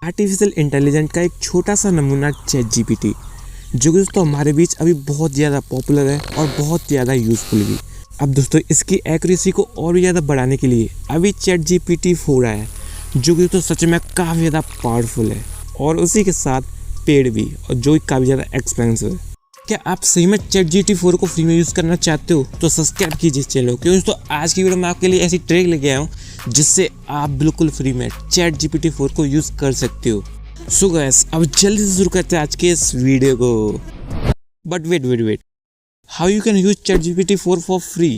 Artificial intelligence का एक छोटा सा नमूना चैट जीपीटी, जो कि दोस्तों हमारे बीच अभी बहुत ज़्यादा पॉपुलर है और बहुत ज़्यादा यूज़फुल भी। अब दोस्तों इसकी एक्यूरेसी को और भी ज़्यादा बढ़ाने के लिए अभी चैट जीपीटी 4 आया है, जो कि दोस्तों सच में काफ़ी ज़्यादा पावरफुल है और उसी के साथ पेड भी, और जो काफ़ी ज़्यादा एक्सपेंसिव है। क्या आप सही में चैट जीपीटी 4 को फ्री में यूज़ करना चाहते हो तो सब्सक्राइब कीजिए चैनल को, क्योंकि दोस्तों आज की वीडियो में आपके लिए ऐसी ट्रिक लेके आया हूँ जिससे आप बिल्कुल फ्री में चैट जीपीटी 4 को यूज़ कर सकते हो। सो गाइस, अब जल्दी से शुरू करते हैं आज के इस वीडियो को। But wait, how you can use chat GPT 4 for free?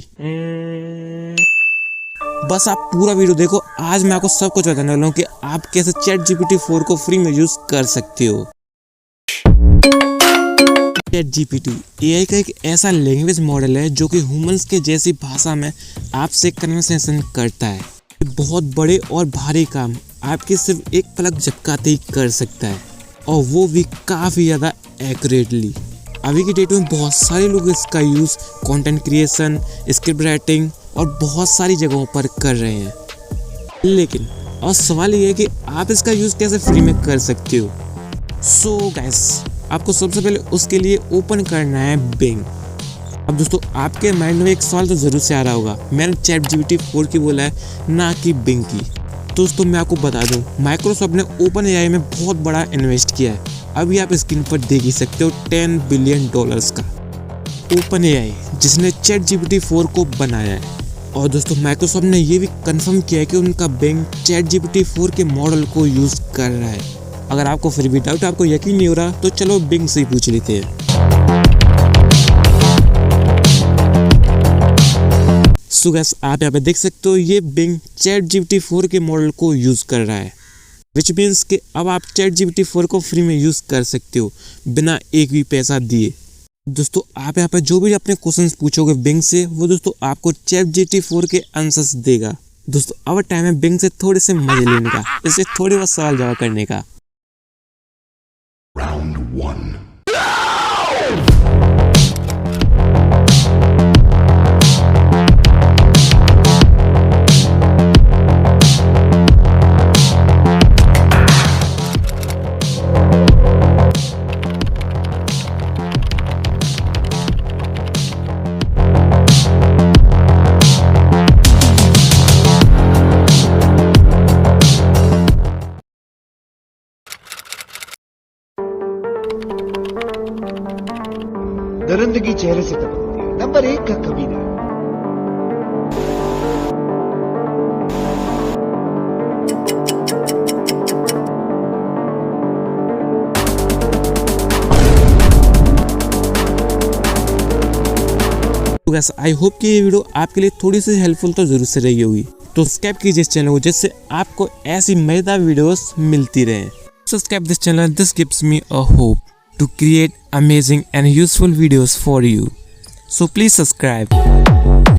बस आप पूरा वीडियो देखो, आज मैं आपको सब कुछ बताने वाला हूँ कि आप कैसे चैट जीपीटी 4 को फ्री में यूज़ कर सकते हो। चैट जीपीटी एआई का एक ऐसा लैंग्वेज मॉडल है जो कि ह्यूमंस के जैसी भाषा में आपसे कन्वर्सेशन करता है। बहुत बड़े और भारी काम आपके सिर्फ एक पलक झपकाते ही कर सकता है, और वो भी काफ़ी ज़्यादा एक्यूरेटली। अभी की डेट में बहुत सारे लोग इसका use content creation, script writing और बहुत सारी जगहों पर कर रहे हैं। लेकिन और सवाल ये है कि आप इसका यूज़ कैसे फ्री में कर सकते हो। सो गाइस, आपको सबसे पहले उसके लिए ओपन करना है बिंग। अब दोस्तों आपके माइंड में एक सवाल तो ज़रूर से आ रहा होगा, मैंने चैट जीपीटी 4 की बोला है ना कि बिंग की। दोस्तों मैं आपको बता दूं, माइक्रोसॉफ्ट ने ओपन एआई में बहुत बड़ा इन्वेस्ट किया है। अभी आप स्क्रीन पर देख ही सकते हो $10 बिलियन का ओपन एआई, जिसने चैट जीपीटी 4 को बनाया है। और दोस्तों माइक्रोसॉफ्ट ने ये भी कंफर्म किया है कि उनका बिंग चैट जीपीटी 4 के मॉडल को यूज़ कर रहा है। अगर आपको फिर भी डाउट, आपको यकीन नहीं हो रहा, तो चलो बिंग से ही पूछ लेते हैं। सो गाइस, आप यहाँ पे देख सकते हो ये बिंग चैट जीपीटी 4 के मॉडल को यूज़ कर रहा है, विच मीन्स कि अब आप चैट जीपीटी 4 को फ्री में यूज़ कर सकते हो बिना एक भी पैसा दिए। दोस्तों आप यहाँ पे जो भी अपने क्वेश्चंस पूछोगे बिंग से, वो दोस्तों आपको चैट जीपीटी 4 के आंसर्स देगा। दोस्तों अब टाइम है बिंग से थोड़े से मजे लेने का, इससे थोड़े बहुत सवाल जवाब करने का। Round 1. दरिंदगी चेहरे से टपकती है, नंबर 1 का कमीना। आई होप कि ये वीडियो आपके लिए थोड़ी सी हेल्पफुल तो जरूर से रही होगी। तो सब्सक्राइब कीजिए इस चैनल को, जिससे आपको ऐसी मजेदार वीडियोस मिलती रहे। Subscribe this channel, this gives me a hope to create amazing and useful videos for you. So please subscribe.